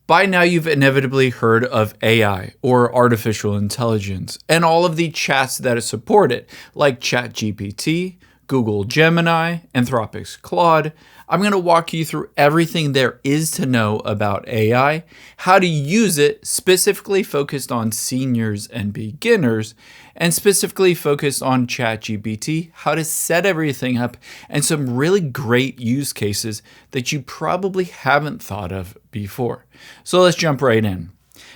By now, you've inevitably heard of AI, or artificial intelligence, and all of the chats that support it, like ChatGPT, Google Gemini, Anthropic's Claude. I'm going to walk you through everything there is to know about AI, how to use it, specifically focused on seniors and beginners, and specifically focused on ChatGPT, how to set everything up, and some really great use cases that you probably haven't thought of before. So let's jump right in.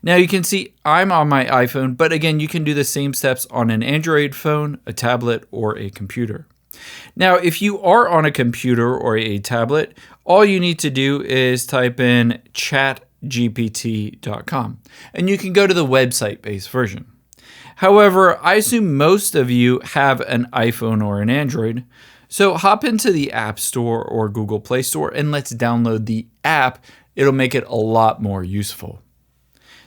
Now you can see I'm on my iPhone, but again, you can do the same steps on an Android phone, a tablet, or a computer. Now, if you are on a computer or a tablet, all you need to do is type in chatgpt.com, and you can go to the website-based version. However, I assume most of you have an iPhone or an Android, so hop into the App Store or Google Play Store and let's download the app. It'll make it a lot more useful.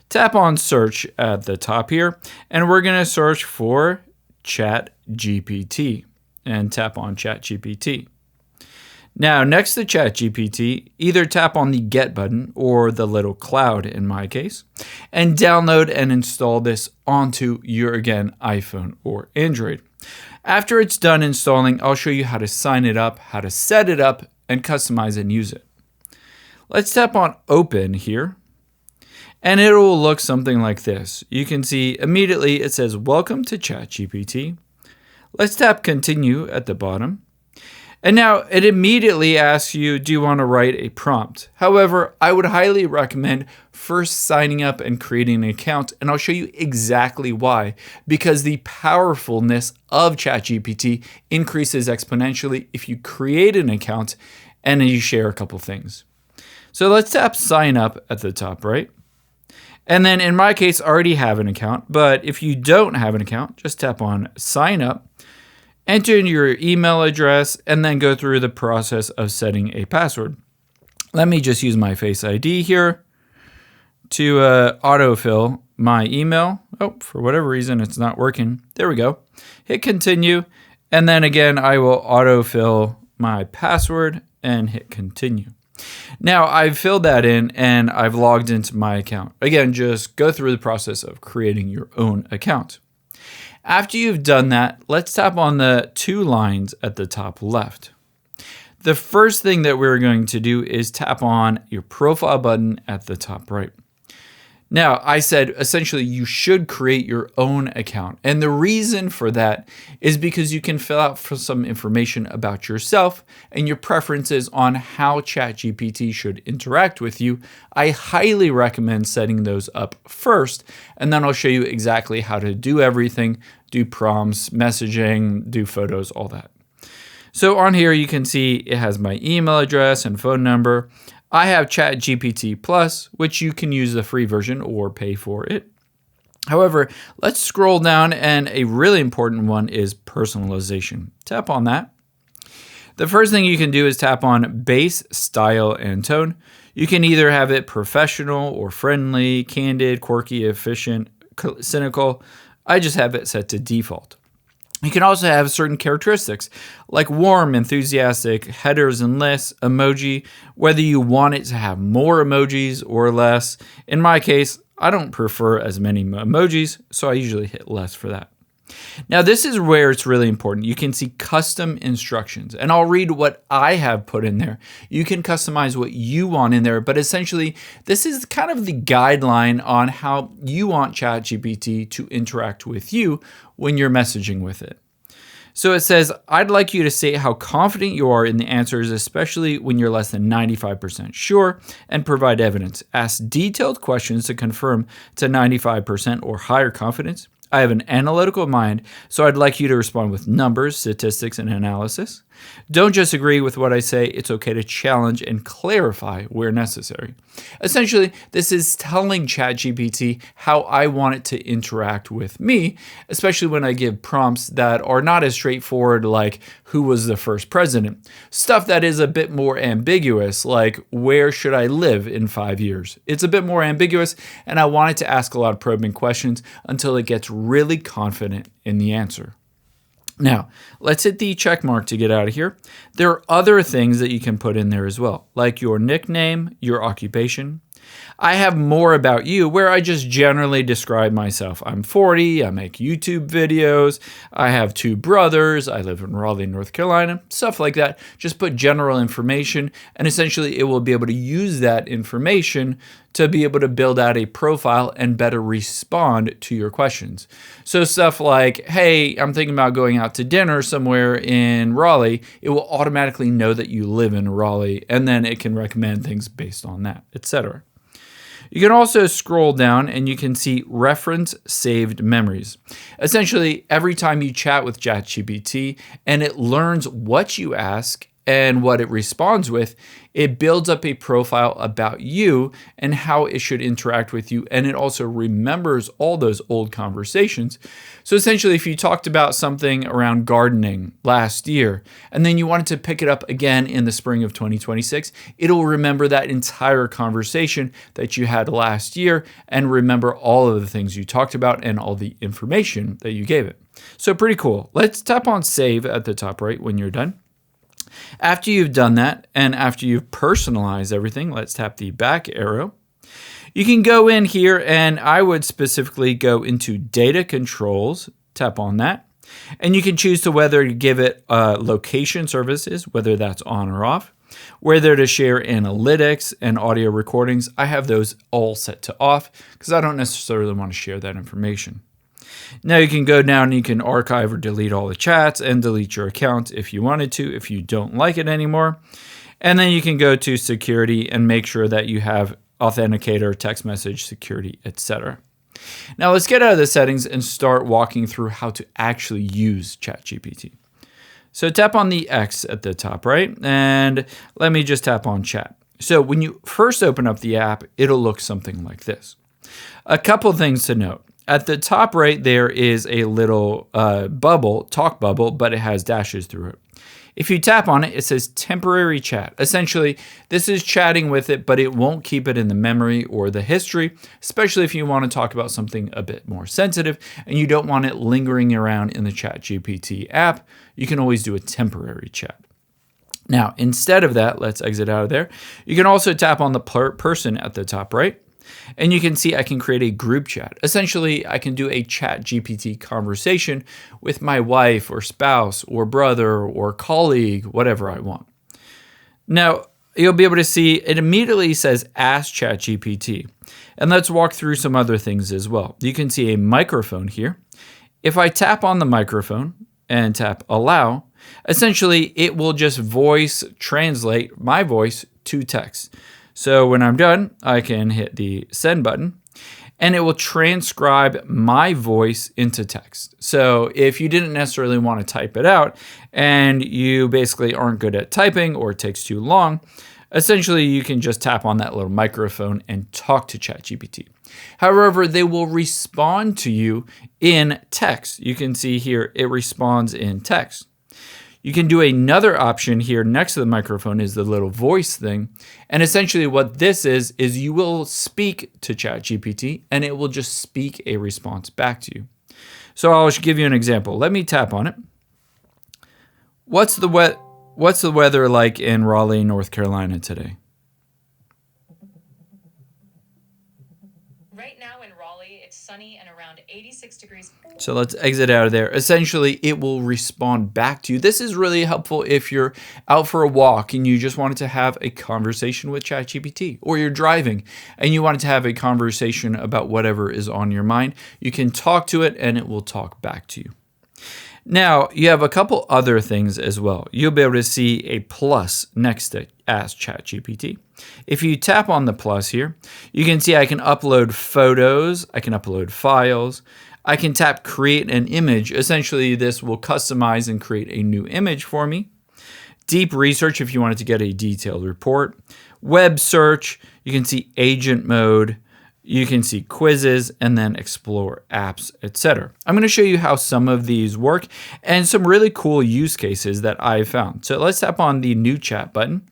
Tap on search at the top here, and we're going to search for ChatGPT. And tap on ChatGPT. Now, next to ChatGPT, either tap on the Get button or the little cloud in my case, and download and install this onto your, again, iPhone or Android. After it's done installing, I'll show you how to sign it up, how to set it up, and customize and use it. Let's tap on Open here, and it will look something like this. You can see immediately it says, Welcome to ChatGPT. Let's tap Continue at the bottom. And now it immediately asks you, do you want to write a prompt? However, I would highly recommend first signing up and creating an account, and I'll show you exactly why. Because the powerfulness of ChatGPT increases exponentially if you create an account and you share a couple things. So let's tap Sign Up at the top right. And then in my case, I already have an account, but if you don't have an account, just tap on Sign Up, enter in your email address, and then go through the process of setting a password. Let me just use my Face ID here to autofill my email. Oh, for whatever reason, it's not working. There we go. Hit Continue, and then again, I will autofill my password and hit Continue. Now, I've filled that in and I've logged into my account. Again, just go through the process of creating your own account. After you've done that, let's tap on the two lines at the top left. The first thing that we're going to do is tap on your profile button at the top right. Now, I said essentially you should create your own account. And the reason for that is because you can fill out for some information about yourself and your preferences on how ChatGPT should interact with you. I highly recommend setting those up first, and then I'll show you exactly how to do everything, do prompts, messaging, do photos, all that. So on here, you can see it has my email address and phone number. I have ChatGPT Plus, which you can use the free version or pay for it. However, let's scroll down, and a really important one is personalization. Tap on that. The first thing you can do is tap on base, style, and tone. You can either have it professional or friendly, candid, quirky, efficient, cynical. I just have it set to default. You can also have certain characteristics like warm, enthusiastic, headers and lists, emoji, whether you want it to have more emojis or less. In my case, I don't prefer as many emojis, so I usually hit less for that. Now, this is where it's really important. You can see custom instructions, and I'll read what I have put in there. You can customize what you want in there, but essentially, this is kind of the guideline on how you want ChatGPT to interact with you when you're messaging with it. So it says, I'd like you to say how confident you are in the answers, especially when you're less than 95% sure, and provide evidence. Ask detailed questions to confirm to 95% or higher confidence. I have an analytical mind, so I'd like you to respond with numbers, statistics, and analysis. Don't just agree with what I say. It's okay to challenge and clarify where necessary. Essentially, this is telling ChatGPT how I want it to interact with me, especially when I give prompts that are not as straightforward, like who was the first president. Stuff that is a bit more ambiguous, like where should I live in 5 years? It's a bit more ambiguous, and I want it to ask a lot of probing questions until it gets really confident in the answer. Now, let's hit the check mark to get out of here. There are other things that you can put in there as well, like your nickname, your occupation, I have more about you where I just generally describe myself. I'm 40, I make YouTube videos, I have 2 brothers, I live in Raleigh, North Carolina, stuff like that. Just put general information, and essentially it will be able to use that information to be able to build out a profile and better respond to your questions. So stuff like, hey, I'm thinking about going out to dinner somewhere in Raleigh, it will automatically know that you live in Raleigh, and then it can recommend things based on that, etc. You can also scroll down and you can see reference saved memories. Essentially, every time you chat with ChatGPT and it learns what you ask and what it responds with, it builds up a profile about you and how it should interact with you. And it also remembers all those old conversations. So essentially, if you talked about something around gardening last year, and then you wanted to pick it up again in the spring of 2026, it'll remember that entire conversation that you had last year and remember all of the things you talked about and all the information that you gave it. So pretty cool. Let's tap on save at the top right when you're done. After you've done that, and after you've personalized everything, let's tap the back arrow. You can go in here, and I would specifically go into data controls, tap on that, and you can choose to whether to give it location services, whether that's on or off, whether to share analytics and audio recordings. I have those all set to off because I don't necessarily want to share that information. Now you can go down and you can archive or delete all the chats and delete your account if you wanted to, if you don't like it anymore. And then you can go to security and make sure that you have authenticator, text message, security, etc. Now let's get out of the settings and start walking through how to actually use ChatGPT. So tap on the X at the top right, and let me just tap on chat. So when you first open up the app, it'll look something like this. A couple things to note. At the top right, there is a little bubble, talk bubble, but it has dashes through it. If you tap on it, it says temporary chat. Essentially, this is chatting with it, but it won't keep it in the memory or the history, especially if you want to talk about something a bit more sensitive and you don't want it lingering around in the ChatGPT app. You can always do a temporary chat. Now, instead of that, let's exit out of there. You can also tap on the person at the top right. And you can see I can create a group chat. Essentially, I can do a ChatGPT conversation with my wife or spouse or brother or colleague, whatever I want. Now, you'll be able to see it immediately says Ask ChatGPT. And let's walk through some other things as well. You can see a microphone here. If I tap on the microphone and tap Allow, essentially it will just voice translate my voice to text. So when I'm done, I can hit the send button and it will transcribe my voice into text. So if you didn't necessarily want to type it out and you basically aren't good at typing or it takes too long, essentially you can just tap on that little microphone and talk to ChatGPT. However, they will respond to you in text. You can see here it responds in text. You can do another option here next to the microphone is the little voice thing. And essentially what this is you will speak to ChatGPT and it will just speak a response back to you. So I'll give you an example. Let me tap on it. What's the weather like in Raleigh, North Carolina today? Right now in Raleigh, it's sunny and around 86 degrees. So let's exit out of there. Essentially, it will respond back to you. This is really helpful if you're out for a walk and you just wanted to have a conversation with ChatGPT, or you're driving and you wanted to have a conversation about whatever is on your mind. You can talk to it and it will talk back to you. Now, you have a couple other things as well. You'll be able to see a plus next to Ask ChatGPT. If you tap on the plus here, you can see I can upload photos, I can upload files, I can tap create an image. Essentially, this will customize and create a new image for me. Deep research if you wanted to get a detailed report. Web search, you can see agent mode, you can see quizzes, and then explore apps, etc. I'm going to show you how some of these work and some really cool use cases that I've found. So let's tap on the new chat button.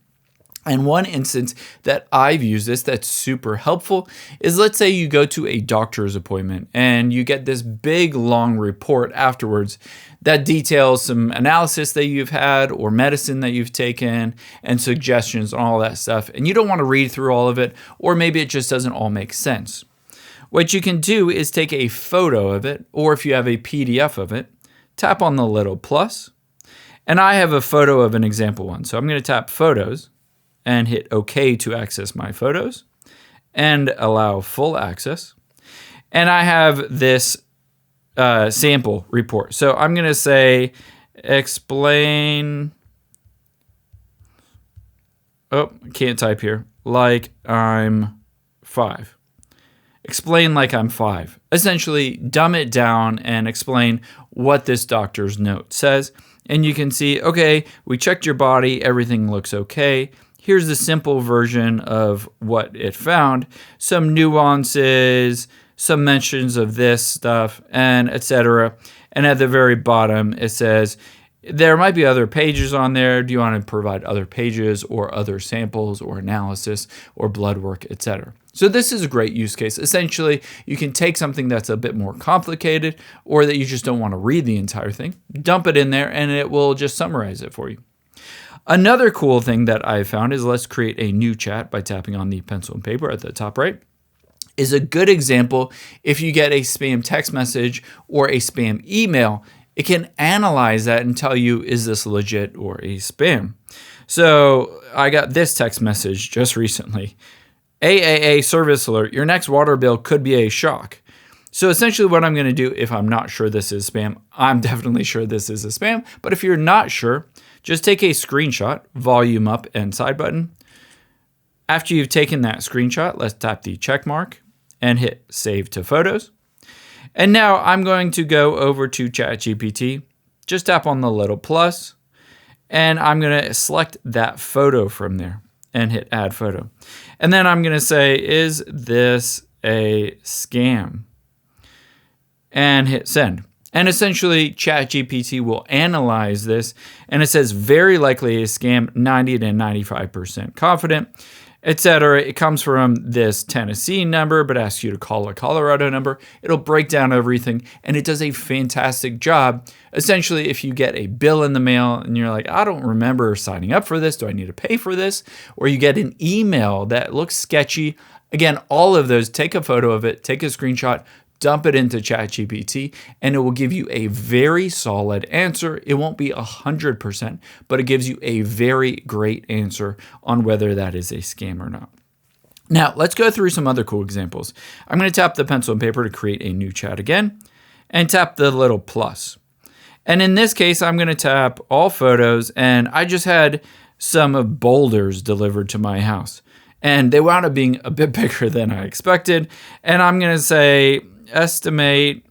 And one instance that I've used this that's super helpful is, let's say you go to a doctor's appointment and you get this big long report afterwards that details some analysis that you've had or medicine that you've taken and suggestions and all that stuff. And you don't want to read through all of it, or maybe it just doesn't all make sense. What you can do is take a photo of it, or if you have a PDF of it, tap on the little plus. And I have a photo of an example one. So I'm going to tap Photos and hit OK to access my photos and allow full access. And I have this sample report. So I'm going to say explain. Oh, can't type here. Like I'm 5. Explain like I'm 5. Essentially, dumb it down and explain what this doctor's note says. And you can see, okay, we checked your body. Everything looks okay. Here's the simple version of what it found. Some nuances, some mentions of this stuff, and etc. And at the very bottom, it says, there might be other pages on there. Do you want to provide other pages or other samples or analysis or blood work, etc.? So this is a great use case. Essentially, you can take something that's a bit more complicated or that you just don't want to read the entire thing, dump it in there, and it will just summarize it for you. Another cool thing that I found is, let's create a new chat by tapping on the pencil and paper at the top right, is a good example. If you get a spam text message or a spam email, it can analyze that and tell you, is this legit or a spam? So I got this text message just recently. AAA service alert, your next water bill could be a shock. So essentially what I'm going to do, if I'm not sure this is spam, I'm definitely sure this is a spam. But if you're not sure, just take a screenshot, volume up and side button. After you've taken that screenshot, let's tap the check mark and hit save to photos. And now I'm going to go over to ChatGPT, just tap on the little plus, and I'm going to select that photo from there and hit add photo. And then I'm going to say, is this a scam? And hit send. And essentially, ChatGPT will analyze this, and it says very likely a scam, 90 to 95% confident, etc. It comes from this Tennessee number, but asks you to call a Colorado number. It'll break down everything, and it does a fantastic job. Essentially, if you get a bill in the mail and you're like, I don't remember signing up for this, do I need to pay for this? Or you get an email that looks sketchy. Again, all of those, take a photo of it, take a screenshot, dump it into ChatGPT, and it will give you a very solid answer. It won't be 100%, but it gives you a very great answer on whether that is a scam or not. Now, let's go through some other cool examples. I'm going to tap the pencil and paper to create a new chat again, and tap the little plus. And in this case, I'm going to tap all photos, and I just had some boulders delivered to my house. And they wound up being a bit bigger than I expected. And I'm going to say, estimate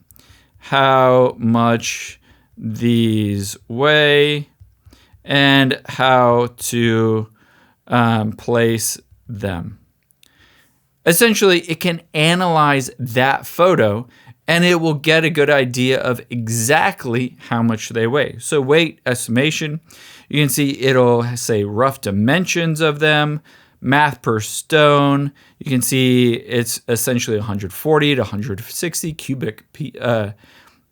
how much these weigh and how to place them. Essentially, it can analyze that photo and it will get a good idea of exactly how much they weigh. So weight estimation, you can see it'll say rough dimensions of them, math per stone. You can see it's essentially 140 to 160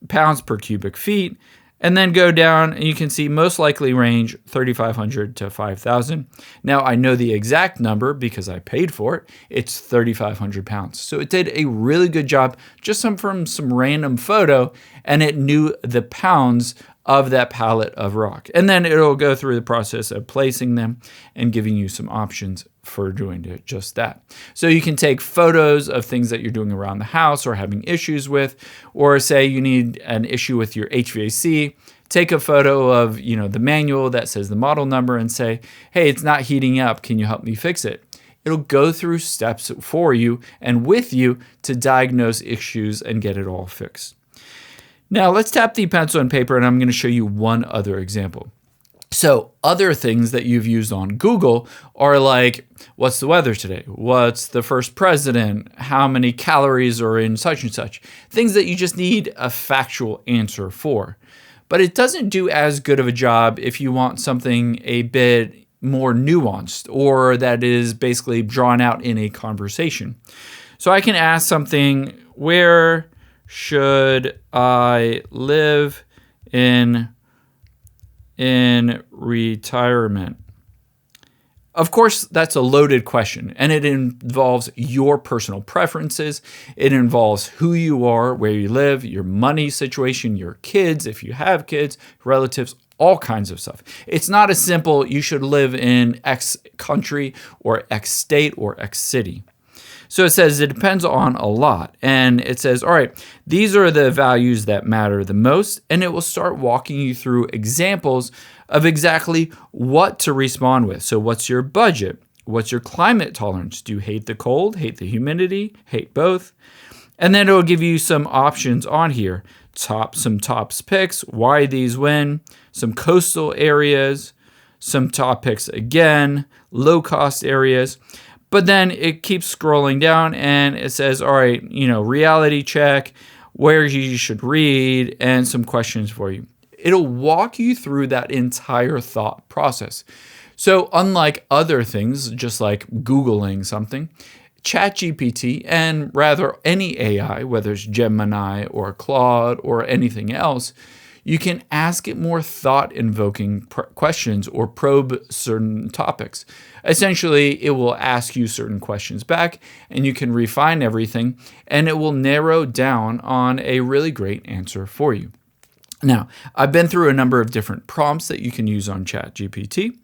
pounds per cubic feet. And then go down and you can see most likely range 3,500 to 5,000. Now I know the exact number because I paid for it. It's 3,500 pounds. So it did a really good job just from some random photo, and it knew the pounds of that pallet of rock. And then it'll go through the process of placing them and giving you some options for doing just that. So you can take photos of things that you're doing around the house or having issues with, or say you need an issue with your HVAC, take a photo of, the manual that says the model number and say, hey, it's not heating up. Can you help me fix it? It'll go through steps for you and with you to diagnose issues and get it all fixed. Now let's tap the pencil and paper, and I'm going to show you one other example. So other things that you've used on Google are like, what's the weather today? What's the first president? How many calories are in such and such? Things that you just need a factual answer for. But it doesn't do as good of a job if you want something a bit more nuanced or that is basically drawn out in a conversation. So I can ask something, where should I live in retirement? Of course, that's a loaded question, and it involves your personal preferences. It involves who you are, where you live, your money situation, your kids, if you have kids, relatives, all kinds of stuff. It's not as simple, you should live in X country or X state or X city. So it says it depends on a lot. And it says, all right, these are the values that matter the most. And it will start walking you through examples of exactly what to respond with. So what's your budget? What's your climate tolerance? Do you hate the cold, hate the humidity, hate both? And then it'll give you some options on here. Some tops picks, why these win, some coastal areas, some top picks again, low cost areas. But then it keeps scrolling down and it says, all right, reality check, where you should read, and some questions for you. It'll walk you through that entire thought process. So unlike other things, just like Googling something, ChatGPT, and rather any AI, whether it's Gemini or Claude or anything else, you can ask it more thought-invoking questions or probe certain topics. Essentially, it will ask you certain questions back, and you can refine everything, and it will narrow down on a really great answer for you. Now, I've been through a number of different prompts that you can use on ChatGPT.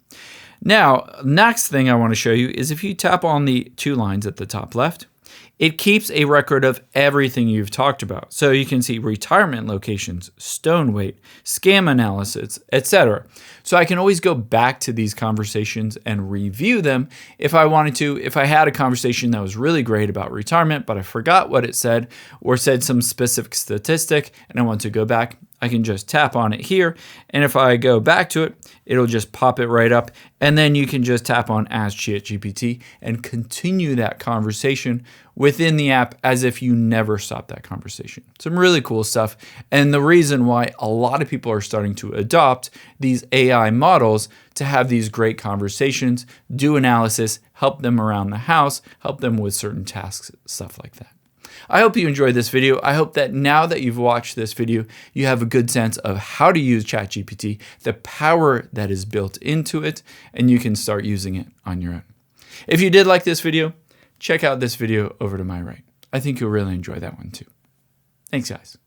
Now, next thing I want to show you is if you tap on the 2 lines at the top left, it keeps a record of everything you've talked about. So you can see retirement locations, stone weight, scam analysis, etc. So I can always go back to these conversations and review them if I wanted to. If I had a conversation that was really great about retirement, but I forgot what it said or said some specific statistic and I want to go back, I can just tap on it here. And if I go back to it, it'll just pop it right up. And then you can just tap on Ask ChatGPT and continue that conversation within the app as if you never stopped that conversation. Some really cool stuff. And the reason why a lot of people are starting to adopt these AI models to have these great conversations, do analysis, help them around the house, help them with certain tasks, stuff like that. I hope you enjoyed this video. I hope that now that you've watched this video, you have a good sense of how to use ChatGPT, the power that is built into it, and you can start using it on your own. If you did like this video, check out this video over to my right. I think you'll really enjoy that one too. Thanks, guys.